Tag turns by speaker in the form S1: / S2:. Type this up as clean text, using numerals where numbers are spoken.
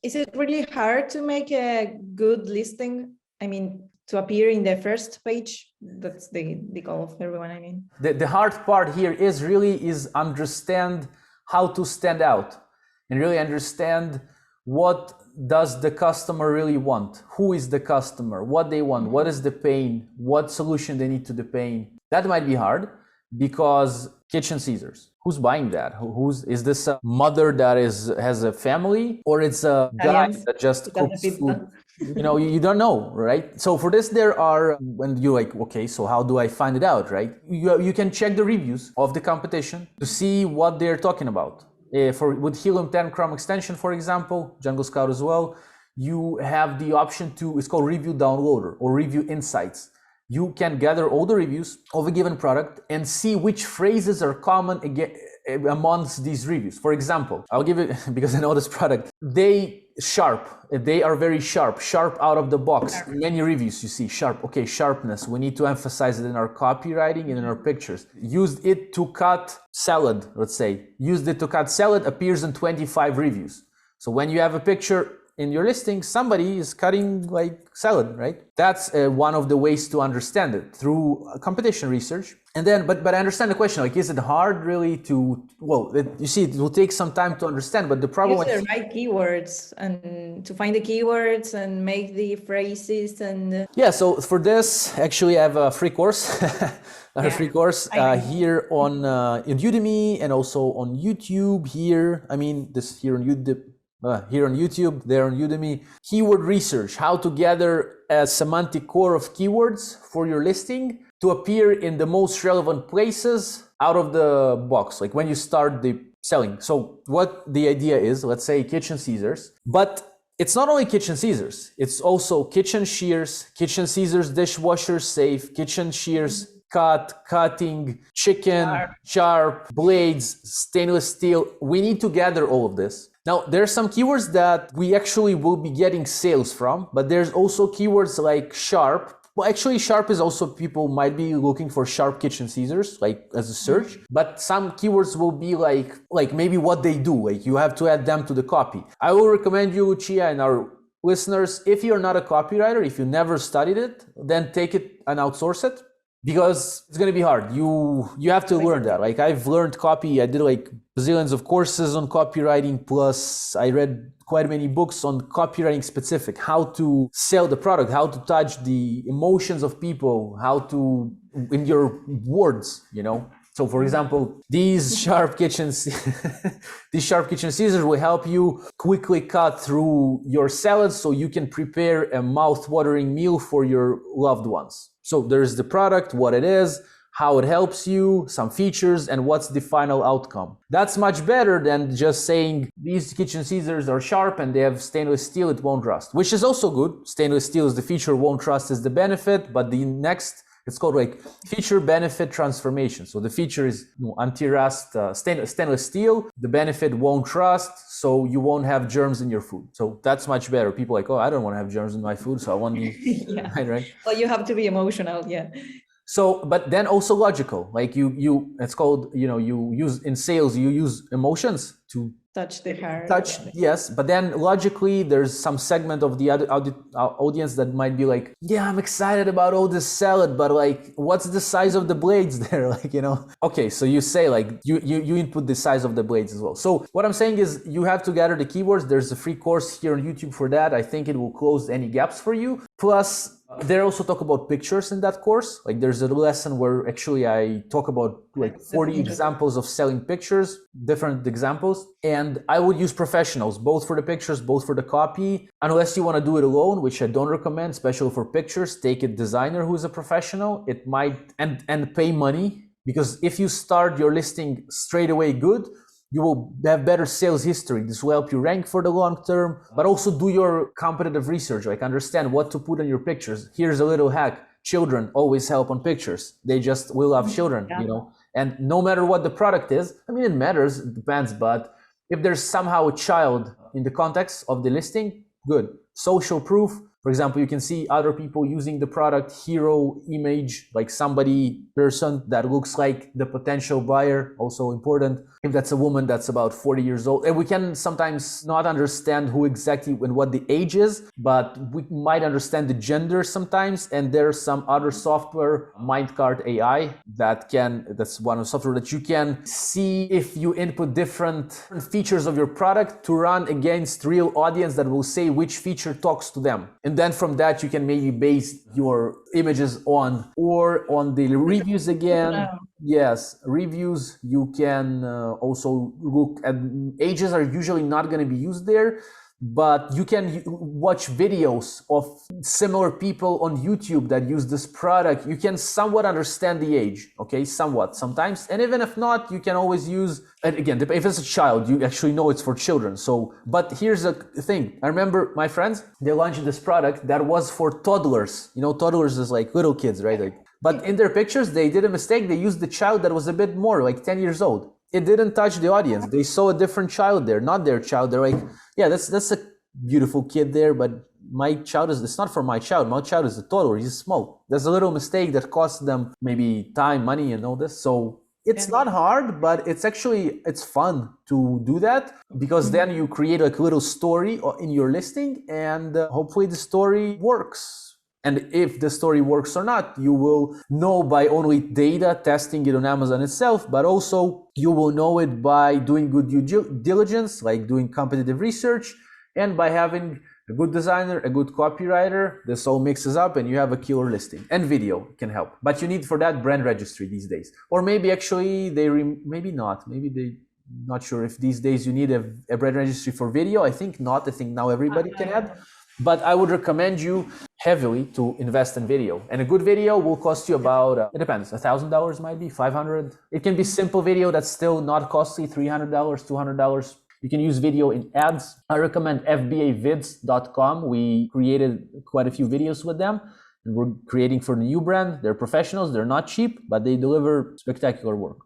S1: is it really hard to make a good listing? I mean, to appear in the first page? That's the goal of everyone, I mean.
S2: The hard part here is understand how to stand out and really understand what does the customer really want? Who is the customer? What they want? What is the pain? What solution they need to the pain? That might be hard because kitchen scissors. Who's buying that? Is this a mother that has a family, or it's a guy that just cooks food? You don't know, right? So for this, when you're like, okay, so how do I find it out, right? You can check the reviews of the competition to see what they're talking about. With Helium 10 Chrome extension, for example, Jungle Scout as well, you have the option it's called Review Downloader or Review Insights. You can gather all the reviews of a given product and see which phrases are common amongst these reviews. For example, I'll give it, because I know this product, they are very sharp out of the box. Many reviews you see sharp, okay, sharpness. We need to emphasize it in our copywriting and in our pictures. Used it to cut salad, let's say. Used it to cut salad appears in 25 reviews. So when you have a picture in your listing, somebody is cutting like salad, right? That's one of the ways to understand it through competition research. And then, but I understand the question, like, is it hard really you see, it will take some time to understand, but the problem
S1: use the right keywords and to find the keywords and make the phrases and...
S2: Yeah, so for this, actually I have a free course, here on in Udemy and also on YouTube here. I mean, this here on YouTube. Here on YouTube, there on Udemy. Keyword research, how to gather a semantic core of keywords for your listing to appear in the most relevant places out of the box, like when you start the selling. So what the idea is, let's say kitchen scissors, but it's not only kitchen scissors, it's also kitchen shears, kitchen scissors, dishwasher safe, kitchen shears, cutting, chicken, sharp, blades, stainless steel. We need to gather all of this. Now, there are some keywords that we actually will be getting sales from, but there's also keywords like sharp. Well, actually, sharp is also, people might be looking for sharp kitchen scissors, like as a search, but some keywords will be like maybe what they do, like you have to add them to the copy. I will recommend you, Lucia, and our listeners, if you're not a copywriter, if you never studied it, then take it and outsource it. Because it's going to be hard. You have to learn that. Like I've learned copy. I did like bazillions of courses on copywriting. Plus I read quite many books on copywriting specific, how to sell the product, how to touch the emotions of people, how to, in your words, So for example, these sharp kitchen scissors will help you quickly cut through your salad so you can prepare a mouth-watering meal for your loved ones. So there's the product, what it is, how it helps you, some features, and what's the final outcome. That's much better than just saying these kitchen scissors are sharp and they have stainless steel, it won't rust, which is also good. Stainless steel is the feature, won't rust is the benefit, but the next, it's called like feature benefit transformation. So the feature is anti-rust stainless steel. The benefit won't rust, so you won't have germs in your food. So that's much better. People are like, oh, I don't want to have germs in my food, so I want the right.
S1: Well, you have to be emotional,
S2: So, but then also logical. Like it's called, you use in sales, you use emotions to
S1: touch the heart.
S2: Yes, but then logically, there's some segment of the audience that might be like, yeah, I'm excited about all this salad, but like, what's the size of the blades there? Like, Okay, so you say like, you input the size of the blades as well. So what I'm saying is you have to gather the keywords. There's a free course here on YouTube for that. I think it will close any gaps for you. Plus, they also talk about pictures in that course. Like there's a lesson where actually I talk about like 40 examples of selling pictures, different examples. And I would use professionals, both for the pictures, both for the copy. Unless you want to do it alone, which I don't recommend, especially for pictures, take a designer who is a professional. It might, and pay money, because if you start your listing straight away good, you will have better sales history. This will help you rank for the long term, but also do your competitive research, like understand what to put on your pictures. Here's a little hack. Children always help on pictures. They just will love children, and no matter what the product is, I mean, it matters, it depends, but if there's somehow a child in the context of the listing, good. Social proof, For example, you can see other people using the product hero image, like person that looks like the potential buyer, also important. If that's a woman that's about 40 years old, and we can sometimes not understand who exactly and what the age is, but we might understand the gender sometimes. And there's some other software, Mindcart AI, that's one of the software that you can see if you input different features of your product to run against real audience that will say which feature talks to them. And then from that, you can maybe base your images on, or on the reviews again. Yes, reviews, you can also look at, ages are usually not going to be used there, but you can watch videos of similar people on YouTube that use this product. You can somewhat understand the age, okay, somewhat sometimes. And even if not, you can always use, and again, if it's a child, you actually know it's for children. So, but here's the thing. I remember my friends, they launched this product that was for toddlers. You know, toddlers is like little kids, right? But in their pictures, they did a mistake. They used the child that was a bit more, like 10 years old. It didn't touch the audience. They saw a different child there, not their child. They're like, yeah, that's a beautiful kid there, but my child it's not for my child. My child is a toddler. He's small. There's a little mistake that costs them maybe time, money, and all this. So it's not hard, but it's fun to do that, because then you create like a little story in your listing, and hopefully the story works. And if the story works or not, you will know by only data, testing it on Amazon itself, but also you will know it by doing good due diligence, like doing competitive research, and by having a good designer, a good copywriter. This all mixes up and you have a killer listing. And video can help. But you need for that brand registry these days. Or maybe actually maybe not. Maybe they not sure if these days you need a brand registry for video. I think not. I think now everybody can add. But I would recommend you heavily to invest in video. And a good video will cost you about, it depends, $1,000 might be, $500. It can be simple video that's still not costly, $300, $200. You can use video in ads. I recommend fbavids.com. We created quite a few videos with them, and we're creating for the new brand. They're professionals, they're not cheap, but they deliver spectacular work.